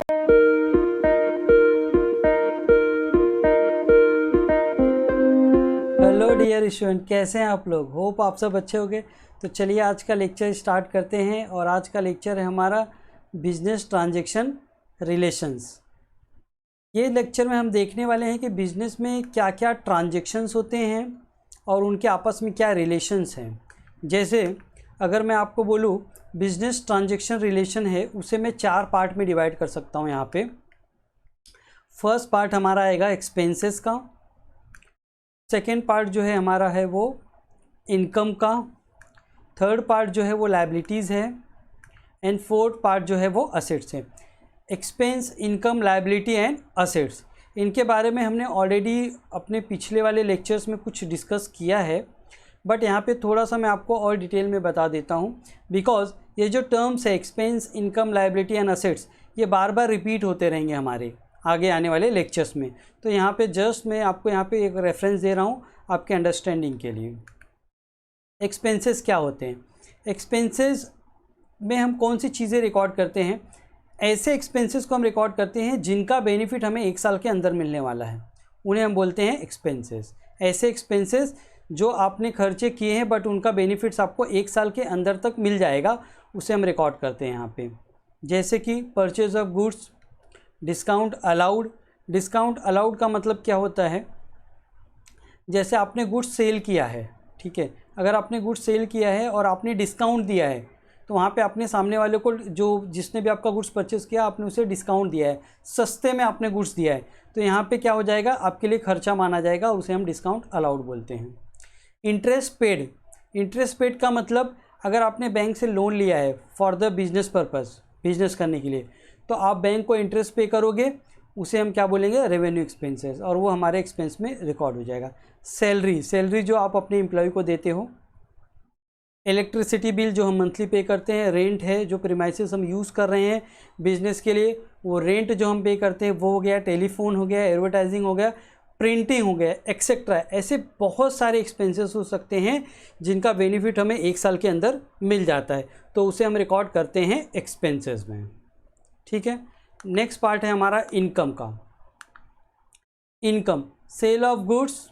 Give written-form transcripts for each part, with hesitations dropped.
Hello dear student, कैसे हैं आप लोग? होप आप सब अच्छे होंगे। तो चलिए आज का लेक्चर स्टार्ट करते हैं। और आज का लेक्चर है हमारा बिजनेस ट्रांजैक्शन रिलेशंस। ये लेक्चर में हम देखने वाले हैं कि बिजनेस में क्या क्या ट्रांजैक्शंस होते हैं और उनके आपस में क्या रिलेशंस हैं। जैसे अगर मैं आपको बोलूँ बिजनेस ट्रांजैक्शन रिलेशन है, उसे मैं 4 पार्ट में डिवाइड कर सकता हूँ। यहाँ पे फर्स्ट पार्ट हमारा आएगा एक्सपेंसेस का, सेकेंड पार्ट जो है हमारा है वो इनकम का, थर्ड पार्ट जो है वो लायबिलिटीज़ है, एंड फोर्थ पार्ट जो है वो असेट्स है। Expense, income, liability and assets, इनके बारे में हमने ऑलरेडी अपने पिछले वाले लेक्चर्स में कुछ डिस्कस किया है, बट यहाँ पे थोड़ा सा मैं आपको और डिटेल में बता देता हूँ। बिकॉज ये जो टर्म्स है expense, income, liability and assets, ये बार बार रिपीट होते रहेंगे हमारे आगे आने वाले लेक्चर्स में। तो यहाँ पे जस्ट मैं आपको यहाँ पे एक रेफरेंस दे रहा हूँ आपके अंडरस्टैंडिंग के लिए। एक्सपेंसेस क्या होते हैं? एक्सपेंसेस में हम कौन सी चीज़ें रिकॉर्ड करते हैं? ऐसे एक्सपेंसेस को हम रिकॉर्ड करते हैं जिनका बेनिफिट हमें 1 साल के अंदर मिलने वाला है, उन्हें हम बोलते हैं एक्सपेंसेस। ऐसे एक्सपेंसेस जो आपने खर्चे किए हैं बट उनका बेनिफिट्स आपको 1 साल के अंदर तक मिल जाएगा, उसे हम रिकॉर्ड करते हैं यहाँ पे। जैसे कि purchase of goods, discount allowed. Discount allowed का मतलब क्या होता है? जैसे आपने गुड्स सेल किया है, ठीक है, अगर आपने गुड्स सेल किया है और आपने डिस्काउंट दिया है, तो वहाँ पे आपने सामने वाले को, जो जिसने भी आपका गुड्स परचेस किया, आपने उसे डिस्काउंट दिया है, सस्ते में आपने गुड्स दिया है, तो यहाँ पे क्या हो जाएगा, आपके लिए खर्चा माना जाएगा, उसे हम डिस्काउंट अलाउड बोलते हैं। Interest paid. इंटरेस्ट पेड का मतलब अगर आपने बैंक से लोन लिया है for the business purpose, business करने के लिए, तो आप बैंक को इंटरेस्ट पे करोगे, उसे हम क्या बोलेंगे, रेवेन्यू एक्सपेंसेस, और वो हमारे एक्सपेंस में रिकॉर्ड हो जाएगा। सैलरी, सैलरी जो आप अपने एम्प्लॉय को देते हो। इलेक्ट्रिसिटी बिल जो हम मंथली पे करते हैं। रेंट है, जो प्रीमाइसेस हम यूज़ कर रहे हैं बिजनेस के लिए, वो रेंट जो हम पे करते हैं वो हो गया। टेलीफोन हो गया, एडवर्टाइजिंग हो गया, प्रिंटिंग हो गया, एक्सेट्रा। ऐसे बहुत सारे एक्सपेंसेस हो सकते हैं जिनका बेनिफिट हमें 1 साल के अंदर मिल जाता है, तो उसे हम रिकॉर्ड करते हैं एक्सपेंसेस में, ठीक है। नेक्स्ट पार्ट है हमारा इनकम का। इनकम, सेल ऑफ गुड्स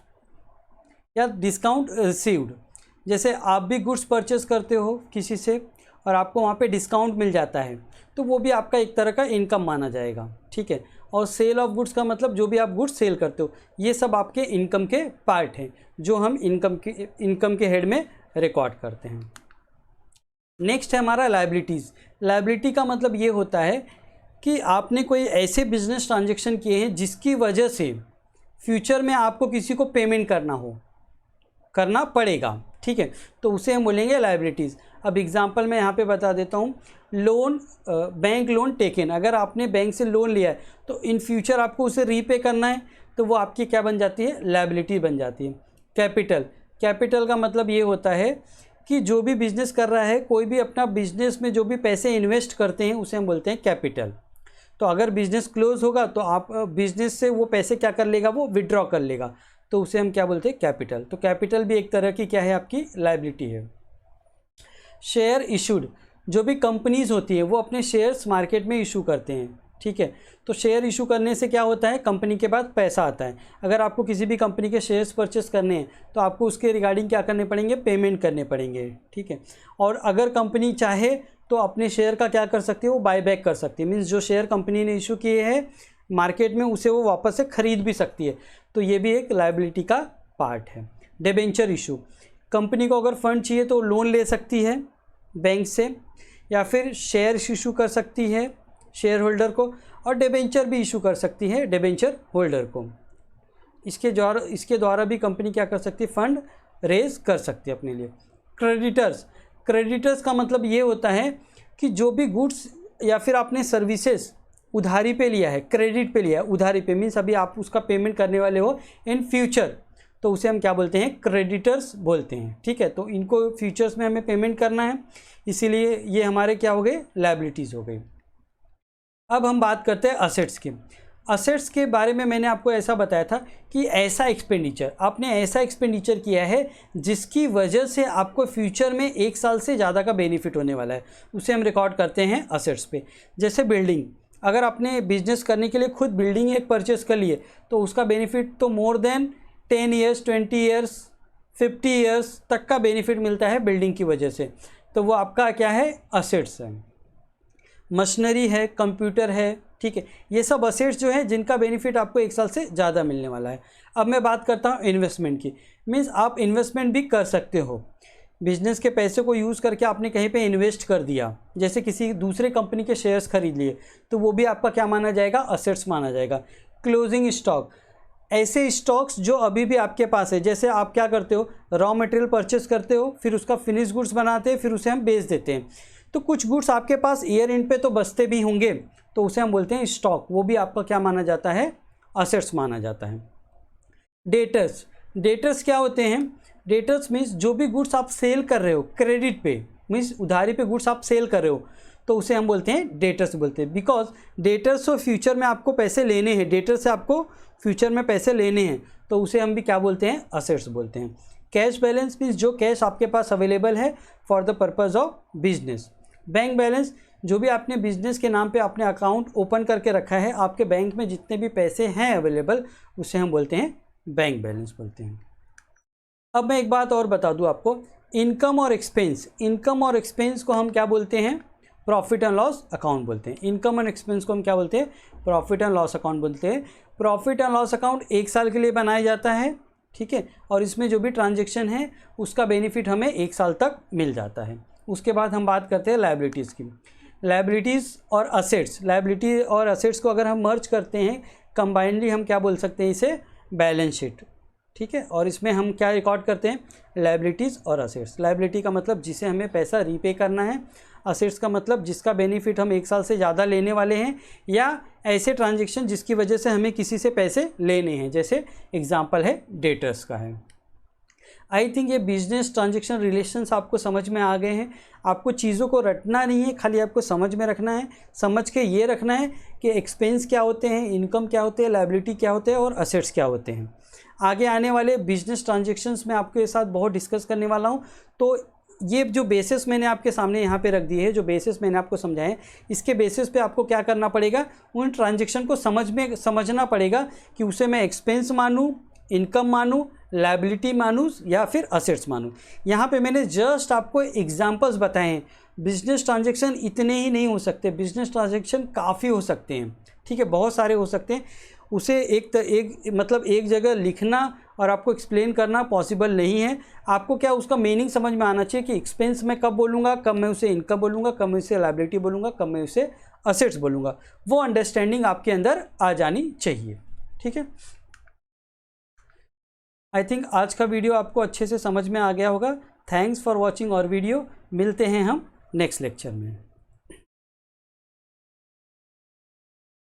या डिस्काउंट रिसीव्ड। जैसे आप भी गुड्स परचेस करते हो किसी से और आपको वहाँ पे डिस्काउंट मिल जाता है, तो वो भी आपका एक तरह का इनकम माना जाएगा, ठीक है। और सेल ऑफ गुड्स का मतलब जो भी आप गुड्स सेल करते हो, ये सब आपके इनकम के पार्ट हैं जो हम इनकम के हेड में रिकॉर्ड करते हैं। नेक्स्ट है हमारा लायबिलिटीज़। लायबिलिटी का मतलब ये होता है कि आपने कोई ऐसे बिजनेस ट्रांजैक्शन किए हैं जिसकी वजह से फ्यूचर में आपको किसी को पेमेंट करना पड़ेगा, ठीक है, तो उसे हम बोलेंगे लायबिलिटीज़। अब एग्जांपल मैं यहाँ पे बता देता हूँ। लोन, बैंक लोन टेकन, अगर आपने बैंक से लोन लिया है तो इन फ्यूचर आपको उसे रीपे करना है, तो वो आपकी क्या बन जाती है, लायबिलिटी बन जाती है। कैपिटल, कैपिटल का मतलब ये होता है कि जो भी बिजनेस कर रहा है, कोई भी अपना बिजनेस में जो भी पैसे इन्वेस्ट करते हैं उसे हम बोलते हैं कैपिटल। तो अगर बिजनेस क्लोज होगा तो आप बिजनेस से वो पैसे क्या कर लेगा, वो विड्रॉ कर लेगा, तो उसे हम क्या बोलते हैं, कैपिटल। तो कैपिटल भी एक तरह की क्या है, आपकी लायबिलिटी है। शेयर इशूड, जो भी कंपनीज होती है वो अपने शेयर्स मार्केट में इशू करते हैं, ठीक है। तो शेयर इशू करने से क्या होता है, कंपनी के पास पैसा आता है। अगर आपको किसी भी कंपनी के शेयर्स परचेस करने हैं तो आपको उसके रिगार्डिंग क्या करने पड़ेंगे, पेमेंट करने पड़ेंगे, ठीक है। और अगर कंपनी चाहे तो अपने शेयर का क्या कर सकती है, वो बाय बैक कर सकती है। मीन्स जो शेयर कंपनी ने इशू किए हैं मार्केट में, उसे वो वापस से खरीद भी सकती है, तो ये भी एक लायबिलिटी का पार्ट है। डिबेंचर इशू, कंपनी को अगर फंड चाहिए तो लोन ले सकती है बैंक से, या फिर शेयर इशू कर सकती है शेयर होल्डर को, और डिबेंचर भी इशू कर सकती है डिबेंचर होल्डर को। इसके द्वारा भी कंपनी क्या कर सकती है, फंड रेज कर सकती है अपने लिए। क्रेडिटर्स, क्रेडिटर्स का मतलब ये होता है कि जो भी गुड्स या फिर आपने सर्विसेज उधारी पे लिया है, क्रेडिट पे लिया है, उधारी पे मीन्स अभी आप उसका पेमेंट करने वाले हो इन फ्यूचर, तो उसे हम क्या बोलते हैं, क्रेडिटर्स बोलते हैं, ठीक है। तो इनको फ्यूचर्स में हमें पेमेंट करना है, इसीलिए ये हमारे क्या हो गए, लायबिलिटीज़ हो गई। अब हम बात करते हैं असेट्स की। असेट्स के बारे में मैंने आपको ऐसा बताया था कि ऐसा एक्सपेंडिचर, आपने ऐसा एक्सपेंडिचर किया है जिसकी वजह से आपको फ्यूचर में 1 साल से ज़्यादा का बेनिफिट होने वाला है, उसे हम रिकॉर्ड करते हैं असेट्स पे। जैसे बिल्डिंग, अगर आपने बिजनेस करने के लिए खुद बिल्डिंग एक परचेस कर लिए तो उसका बेनिफिट तो more than 10 years, 20 years, 50 years तक का बेनिफिट मिलता है बिल्डिंग की वजह से। तो वो आपका क्या है, असेट्स है। मशीनरी है, कंप्यूटर है, ठीक है, ये सब असेट्स जो है जिनका बेनिफिट आपको 1 साल से ज़्यादा मिलने वाला है। अब मैं बात करता हूँ इन्वेस्टमेंट की। मीन्स आप इन्वेस्टमेंट भी कर सकते हो, बिजनेस के पैसे को यूज़ करके आपने कहीं पे इन्वेस्ट कर दिया, जैसे किसी दूसरे कंपनी के शेयर्स खरीद लिए, तो वो भी आपका क्या माना जाएगा, असेट्स माना जाएगा। क्लोजिंग स्टॉक, ऐसे स्टॉक्स जो अभी भी आपके पास है, जैसे आप क्या करते हो, रॉ मटेरियल परचेस करते हो, फिर उसका फिनिश गुड्स बनाते हैं, फिर उसे हम बेच देते हैं। तो कुछ गुड्स आपके पास ईयर एंड पे तो बचते भी होंगे, तो उसे हम बोलते हैं स्टॉक, वो भी आपका क्या माना जाता है, असेट्स माना जाता है। डेटर्स, डेटर्स क्या होते हैं, डेटर्स मीन्स जो भी गुड्स आप सेल कर रहे हो क्रेडिट पे, मीन्स उधारी पे गुड्स आप सेल कर रहे हो, तो उसे हम बोलते हैं डेटर्स बोलते हैं। बिकॉज डेटर्स तो फ्यूचर में आपको पैसे लेने हैं, डेटर से आपको फ्यूचर में पैसे लेने हैं, तो उसे हम भी क्या बोलते हैं, असेट्स बोलते हैं। कैश बैलेंस मीन्स जो कैश आपके पास अवेलेबल है for the purpose of business. Bank balance, जो भी आपने बिजनेस के नाम पे आपने अकाउंट ओपन करके रखा है, आपके बैंक में जितने भी पैसे हैं अवेलेबल, उसे हम बोलते हैं बैंक बैलेंस बोलते हैं। अब मैं एक बात और बता दूं आपको, इनकम और एक्सपेंस, इनकम और एक्सपेंस को हम क्या बोलते हैं, प्रॉफिट एंड लॉस अकाउंट बोलते हैं। इनकम एंड एक्सपेंस को हम क्या बोलते हैं, प्रॉफिट एंड लॉस अकाउंट बोलते हैं। प्रॉफिट एंड लॉस अकाउंट 1 साल के लिए बनाया जाता है, ठीक है, और इसमें जो भी ट्रांजेक्शन है उसका बेनिफिट हमें 1 साल तक मिल जाता है। उसके बाद हम बात करते हैं लायबिलिटीज़ की। लायबिलिटीज़ और असेट्स, लायबिलिटी और असेट्स को अगर हम मर्ज करते हैं कंबाइंडली, हम क्या बोल सकते हैं इसे, बैलेंस शीट, ठीक है। और इसमें हम क्या रिकॉर्ड करते हैं, लायबिलिटीज़ और असेट्स। लायबिलिटी का मतलब जिसे हमें पैसा रीपे करना है, असेट्स का मतलब जिसका बेनिफिट हम 1 साल से ज़्यादा लेने वाले हैं, या ऐसे ट्रांजेक्शन जिसकी वजह से हमें किसी से पैसे लेने हैं, जैसे एग्जांपल है डेटर्स का है। आई थिंक ये बिजनेस ट्रांजेक्शन रिलेशंस आपको समझ में आ गए हैं। आपको चीज़ों को रटना नहीं है, खाली आपको समझ में रखना है। समझ के ये रखना है कि एक्सपेंस क्या होते हैं, इनकम क्या होते हैं, लायबिलिटी क्या होते हैं और असेट्स क्या होते हैं। आगे आने वाले बिजनेस ट्रांजेक्शन्स में आपके साथ बहुत डिस्कस करने वाला हूँ। तो ये जो बेसिस मैंने आपके सामने यहाँ पे रख दिए है, जो बेसिस मैंने आपको समझाए, इसके बेसिस पे आपको क्या करना पड़ेगा, उन ट्रांजेक्शन को समझना पड़ेगा कि उसे मैं एक्सपेंस मानूँ, इनकम मानूँ, लायबिलिटी मानूँ या फिर असेट्स मानूँ। यहाँ पे मैंने जस्ट आपको एग्जांपल्स बताए हैं। बिजनेस ट्रांजेक्शन इतने ही नहीं हो सकते, बिजनेस ट्रांजेक्शन काफ़ी हो सकते हैं, ठीक है, बहुत सारे हो सकते हैं। उसे एक जगह लिखना और आपको एक्सप्लेन करना पॉसिबल नहीं है। आपको क्या उसका मीनिंग समझ में आना चाहिए कि एक्सपेंस मैं कब बोलूँगा, कब मैं उसे इनकम बोलूँगा, कब मैं उसे लायबिलिटी बोलूँगा, कब मैं उसे असेट्स बोलूँगा। वो अंडरस्टैंडिंग आपके अंदर आ जानी चाहिए, ठीक है। आई थिंक आज का वीडियो आपको अच्छे से समझ में आ गया होगा। थैंक्स फॉर वॉचिंग और वीडियो। मिलते हैं हम नेक्स्ट लेक्चर में।